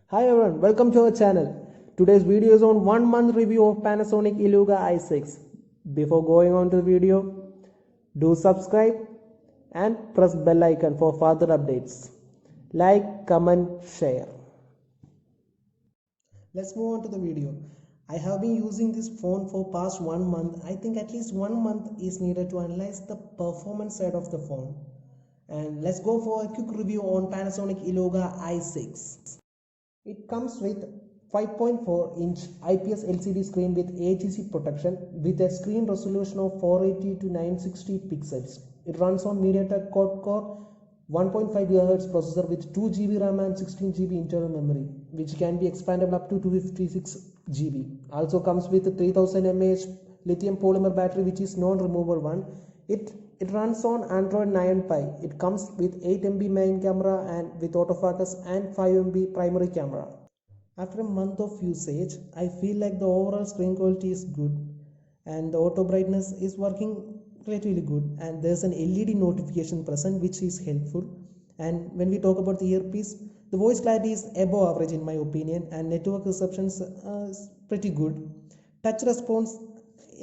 Hi everyone, welcome to our channel. Today's video is on 1 month review of Panasonic eluga i6. Before going on to the video, do subscribe and press bell icon for further updates. Like, comment, share. Let's move on to the video. I have been using this phone for past 1 month. I think at least 1 month is needed to analyze the performance side of the phone. And let's go for a quick review on Panasonic eluga i6. It comes with 5.4-inch IPS LCD screen with AGC protection with a screen resolution of 480 to 960 pixels. It runs on MediaTek quad-core 1.5 GHz processor with 2 GB RAM and 16 GB internal memory, which can be expandable up to 256 GB. Also comes with a 3000 mAh lithium polymer battery, which is non-removable one. It runs on Android 9 Pie. It comes with 8 MP main camera and with autofocus and 5 MP primary camera. After a month of usage, I feel like the overall screen quality is good and the auto brightness is working relatively good, and there's an LED notification present which is helpful. And when we talk about the earpiece, the voice clarity is above average in my opinion, and network reception is pretty good. Touch response,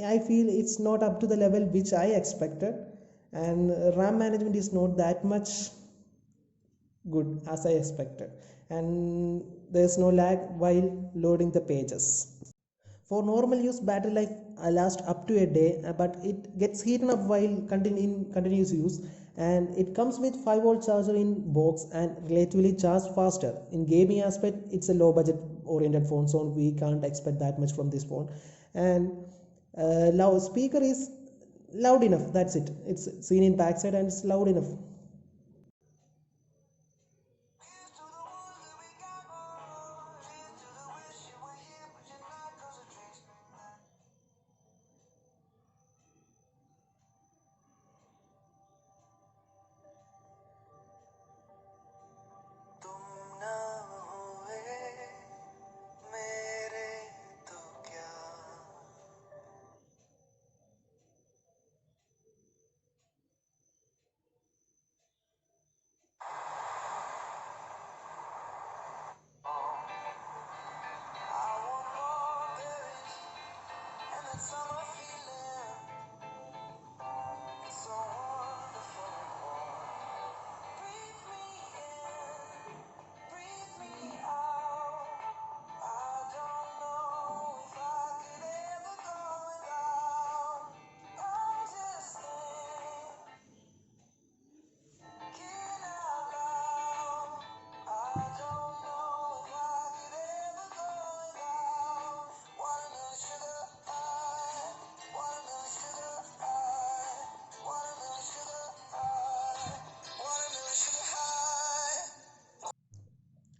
I feel it's not up to the level which I expected, and RAM management is not that much good as I expected, and there's no lag while loading the pages. For normal use, battery life lasts up to a day, but it gets heated up while continuous use, and it comes with 5-volt charger in box and relatively charge faster. In gaming aspect, it's a low budget oriented phone, so we can't expect that much from this phone. And loud speaker is loud enough, that's it. It's seen in backside and it's loud enough.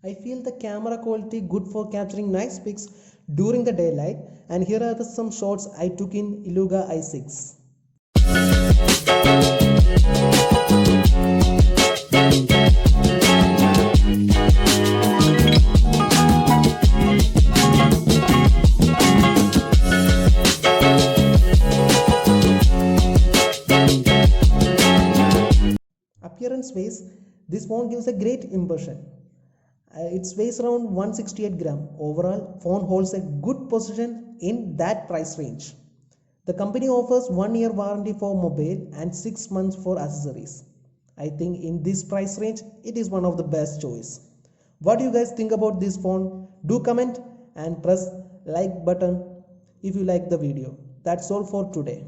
I feel the camera quality good for capturing nice pics during the daylight, and here are some shots I took in eluga i6. Appearance wise, this phone gives a great impression. It weighs around 168 gram. Overall, phone holds a good position in that price range. The company offers 1 year warranty for mobile and 6 months for accessories. I think in this price range, it is one of the best choice. What do you guys think about this phone? Do comment and press like button if you like the video. That's all for today.